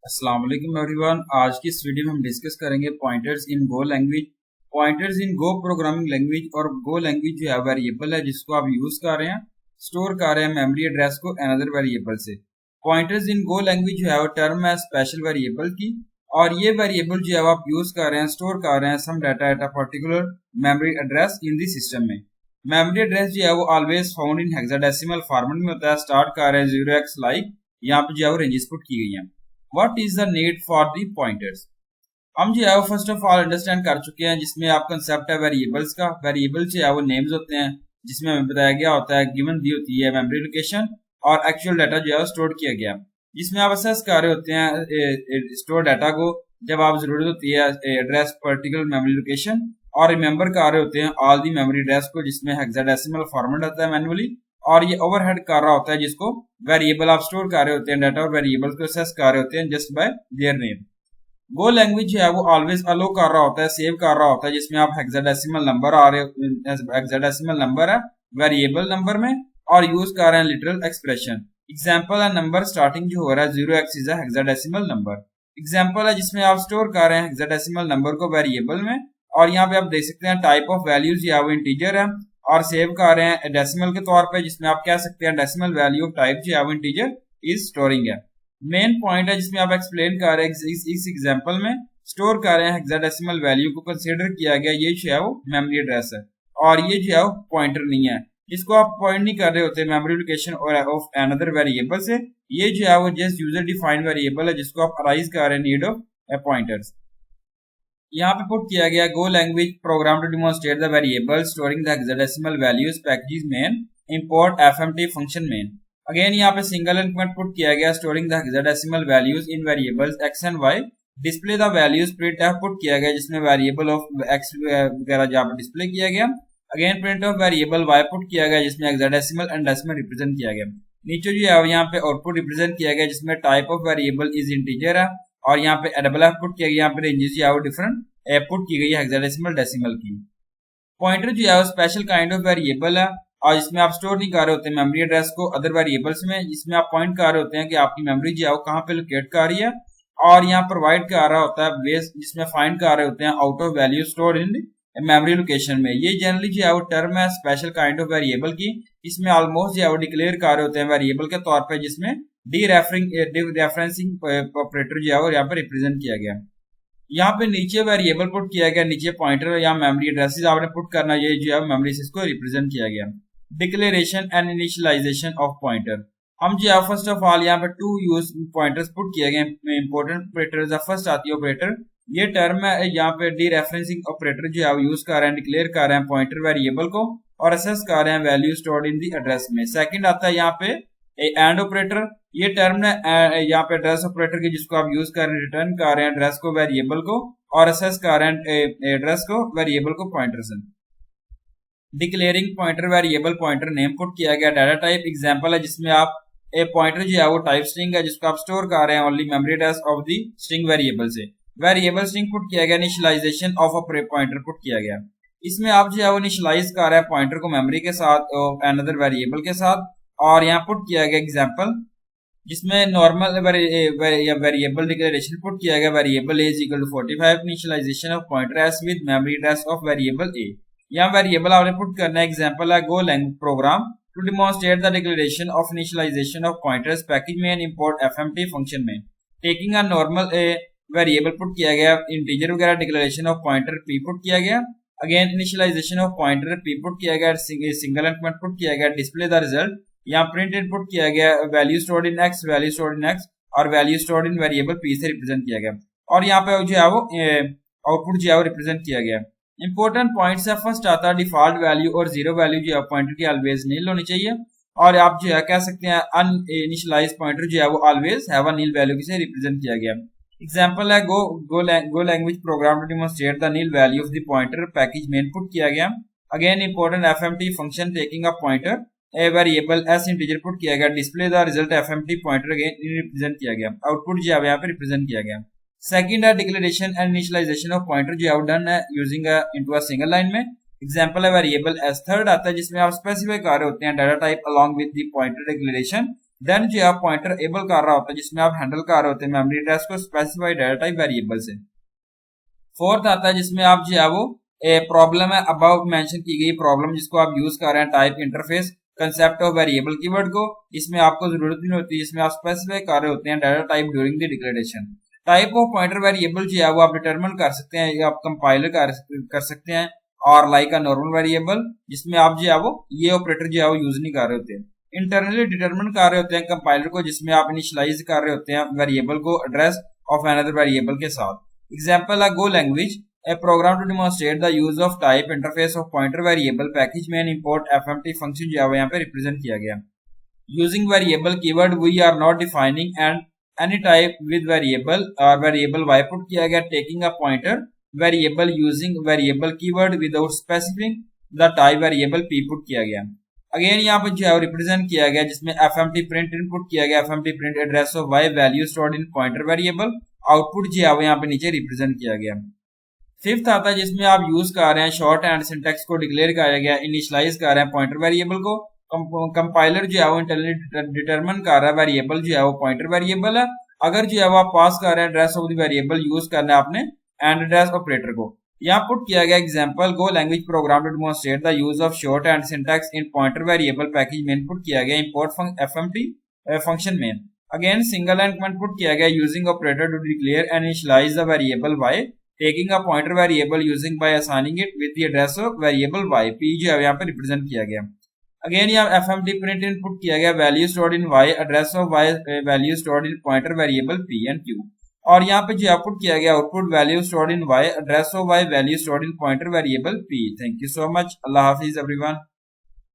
अस्सलाम वालेकुम एवरीवन। आज की इस वीडियो में हम डिस्कस करेंगे पॉइंटर्स इन गो लैंग्वेज। पॉइंटर्स इन गो प्रोग्रामिंग लैंग्वेज और गो लैंग्वेज जो है वेरिएबल है जिसको आप यूज कर रहे हैं, स्टोर कर रहे हैं मेमोरी एड्रेस को अनदर वेरिएबल से। पॉइंटर्स इन गो लैंग्वेज जो है वो टर्म है स्पेशल वेरिएबल की, और ये वेरिएबल जो है वो आप यूज कर रहे हैं, स्टोर कर रहे हैं some data at a particular memory address in the system में। मेमोरी एड्रेस जो है वो always found in hexadecimal format में होता है। स्टार्ट कर रहे हैं 0x लाइक, यहाँ पे जो है वो रेंजेस पुट की गई है। What is the need for the pointers? हम जो है वो फर्स्ट ऑफ ऑल अंडरस्टैंड कर चुके हैं जिसमें आप कंसेप्ट है वेरिएबल्स का। वेरिएबल जो है वो नेम्स होते हैं जिसमें हमें बताया गया होता है, गिवन दी होती है मेमोरी लोकेशन और एक्चुअल डाटा जो है वो स्टोर किया गया, जिसमें आप असेस कर रहे होते हैं स्टोर डाटा को जब आप जरूरत होती है एड्रेस पर्टिकुलर मेमोरी लोकेशन, और रिमेंबर कर रहे होते हैं ऑल दी मेमोरी एड्रेस को जिसमें हेक्साडेसिमल फॉर्मेट होता है मैनुअली, और ये ओवरहेड कर रहा होता है जिसको वेरिएबल आप स्टोर कर रहे होते हैं डाटा, और वेरिएबल को असेस कर रहे होते हैं just by their name. Go language जो है वो ऑलवेज अलो कर रहा होता है, सेव कर रहा होता है, जिसमें आप हेक्साडेसिमल नंबर आ रहे, हेक्साडेसिमल नंबर है वेरिएबल नंबर में, और यूज कर रहे हैं लिटरल एक्सप्रेशन। एग्जांपल है नंबर स्टार्टिंग जो हो रहा है 0x is a hexadecimal number. Example है जिसमें आप स्टोर कर रहे हैं हेक्साडेसिमल नंबर को वेरिएबल में, और यहाँ पे आप देख सकते हैं टाइप ऑफ वैल्यूज या वो इंटीजर है, और सेव कर रहे हैं डेसिमल के तौर पे, जिसमें आप कह सकते हैं डेसिमल वैल्यू ऑफ टाइप जो है वो इंटीजर इज स्टोरिंग है। मेन पॉइंट है जिसमें आप एक्सप्लेन कर रहे हैं इस एग्जांपल में स्टोर कर रहे हैं हेक्साडेसिमल वैल्यू को कंसीडर किया गया, ये जो है वो मेमोरी एड्रेस है, और ये जो है वो पॉइंटर नहीं है, इसको आप पॉइंट नहीं कर रहे होते मेमोरी लोकेशन और ऑफ अनदर वेरिएबल से। ये जो है वो जस्ट यूजर डिफाइंड वेरिएबल है जिसको आप अराइज कर रहे हैं नीड ऑफ पॉइंटर्स। यहाँ पे पुट किया गया Go language program to demonstrate the variable storing the hexadecimal values package main import FMT function main. Again यहाँ पे सिंगल इंक्रीमेंट पुट किया गया storing the hexadecimal values in variables X and Y. Display the values print F put किया गया जिसमें variable of x वगैरह जहाँ पे डिस्प्ले किया गया। Again print of variable Y put किया गया जिसमें हेक्साडेसिमल एंड डेसिमल रिप्रेजेंट किया गया। नीचे जो है यहाँ पे आउटपुट रिप्रेजेंट किया गया जिसमें type of variable is integer है, और यहाँ पे डबल एफ पुट किया गया, यहाँ पे रेंजेस जो है डिफरेंट पुट की गई है हेक्साडेसिमल डेसिमल की। पॉइंटर जो है वो स्पेशल काइंड ऑफ वेरिएबल है, और इसमें आप स्टोर नहीं कर रहे होते मेमोरी एड्रेस को अदर वेरिएबल्स में, जिसमें आप पॉइंट कर रहे होते हैं कि आपकी मेमोरी जो है वो कहाँ पे लोकेट कर रही है, और यहाँ प्रोवाइड कर रहा होता है बेस जिसमें फाइंड कर रहे होते हैं out of value store in memory location में। ये जनरली जो है वो टर्म है स्पेशल काइंड ऑफ वेरिएबल की, इसमें ऑलमोस्ट जो है वो डिक्लेयर कर रहे होते हैं वेरिएबल के तौर पर, जिसमें डी रेफरेंसिंग ऑपरेटर जो है वो यहाँ पे रिप्रेजेंट किया गया। यहाँ पे नीचे वेरिएबल पुट किया गया, नीचे पॉइंटर या मेमोरी एड्रेसेस आपने पुट करना, ये जो है मेमोरी को रिप्रेजेंट किया गया। Declaration and initialization of pointer. हम जो है फर्स्ट ऑफ ऑल यहाँ पे टू यूज पॉइंटर्स पुट किए गए इंपोर्टेंट ऑपरेटर। फर्स्ट आती है ऑपरेटर, ये टर्म है यहाँ पे डी रेफरेंसिंग ऑपरेटर जो है यूज कर रहे हैं, डिक्लेयर कर रहे हैं पॉइंटर वेरिएबल को और असेस कर रहे हैं वैल्यू स्टोर्ड इन दी एड्रेस में। सेकंड आता है यहाँ पे एंड ऑपरेटर, ये टर्म है यहाँ पे एड्रेस ऑपरेटर की जिसको आप यूज कर रहे हैं, रिटर्न कर रहे हैं एड्रेस को वेरिएबल को, और असेस कर रहे हैं एड्रेस को वेरिएबल को पॉइंटर से। Declaring pointer variable pointer name put किया गया। डाटा टाइप एग्जांपल है जिसमें आप पॉइंटर जो है वो टाइप स्ट्रिंग है जिसको आप स्टोर कर रहे हैं only memory address of the string variable से। वेरिएबल स्ट्रिंग पुट किया गया। Initialization of a pointer put किया गया, इसमें आप जो है वो इनिशियलाइज कर रहे हैं पॉइंटर को मेमोरी के साथ अनदर वेरिएबल के साथ, और यहाँ पुट किया गया एग्जांपल जिसमें नॉर्मल वेरिएबल डिक्लेरेशन पुट किया गया variable A is equal to 45। Initialisation of pointer S with memory address of variable A. यहाँ वेरिएबल आपने पुट करना है। एग्जांपल है Go language program to demonstrate the declaration of initialisation of pointers package में import FMT function में। Taking a normal variable put किया गया, integer वगैरह declaration of pointer P put किया गया। Again initialisation of pointer P put किया गया, single increment put किया गया, डिस्प्ले द रिजल्ट, यहाँ प्रिंट इनपुट किया गया value stored in X, value stored in X, और value stored in variable P से रिप्रेजेंट किया गया, और यहाँ पे जो है वो आउटपुट जो है वो रिप्रेजेंट किया गया। इंपॉर्टेंट पॉइंट्स है, फर्स्ट आता है डिफॉल्ट वैल्यू और जीरो वैल्यू जो है पॉइंटर की ऑलवेज नील होनी चाहिए, और आप जो है कह सकते हैं अनइनिशियलाइज पॉइंटर जो है वो always have a nil value से रिप्रेजेंट किया गया। एग्जांपल है Go language program to demonstrate the nil value of the pointer package में इनपुट किया गया। Again important FMT function taking a pointer A variable S integer put किया गया, display the result FMT pointer again represent किया गया, output जो है यहाँ पे रिप्रेजेंट किया गया। सेकंड है declaration and initialization of pointer जो है डन है using into a single line में। एग्जांपल है वेरिएबल एस। थर्ड आता है जिसमें आप स्पेसिफाई कर रहे होते हैं data type along with the pointer declaration then जो आप पॉइंटर एबल कर रहा होता है जिसमें आप हैंडल कर रहे होते हैं मेमोरी एड्रेस को स्पेसिफाई डाटा टाइप वेरिएबल से। फोर्थ आता है जिसमें आप जो है वो प्रॉब्लम है अबाउ मेंशन की गई प्रॉब्लम जिसको आप यूज कर रहे हैं type interface concept of variable keyword को, इसमें आपको जरूरत नहीं होती, इसमें आप स्पेसिफाई कर रहे होते हैं data type during the declaration. Type of pointer variable जो है वो आप डिटरमिन कर सकते हैं या आप कंपाइलर कर सकते हैं और लाइक अ नॉर्मल वेरिएबल जिसमें आप जो है वो ये ऑपरेटर जो है वो यूज नहीं कर रहे होते। इंटरनली डिटरमिन कर रहे होते हैं कंपाइलर को जिसमें आप इनिशियलाइज कर रहे होते हैं वेरिएबल को एड्रेस ऑफ अनदर वेरिएबल के साथ। एग्जांपल है Go language a program to demonstrate the use of type interface of pointer variable package main import fmt function जो है यहाँ पे रिप्रेजेंट किया गया। using variable keyword we are not defining and any type with variable or variable y put किया गया taking a pointer variable using variable keyword without specifying the type variable p put किया गया। Again यहाँ पर जो है represent किया गया जिसमें fmt print इनपुट किया गया fmt print address of y value stored in pointer variable output जो है यहाँ पे नीचे रिप्रेजेंट किया गया। फिफ्थ आता है जिसमें आप यूज कर रहे हैं शॉर्ट एंड सिंटैक्स को डिक्लेयर किया गया इनिशियलाइज कर रहे हैं पॉइंटर वेरिएबल को, कंपाइलर जो है वो इंटरनली डिटरमिन कर रहा है वेरिएबल जो है वो पॉइंटर वेरिएबल है। अगर जो है वो आप पास कर रहे हैं address of the variable use करना है आपने एंड एड्रेस ऑपरेटर को। यहाँ पुट किया गया example go language program to demonstrate the use of short and syntax in pointer variable package में इनपुट किया गया इंपोर्ट एफएमटी फंक्शन में। Again single line comment put किया गया using operator to declare and initialize the variable y taking a pointer variable using by assigning it with the address of variable y p जो है यहाँ पे represent किया गया। Again यहाँ fmt print input किया गया value stored in y address of y value stored in pointer variable p and q और यहाँ पे जो आउटपुट किया गया output value stored in y address of y value stored in pointer variable p। Thank you so much, Allah Hafiz everyone.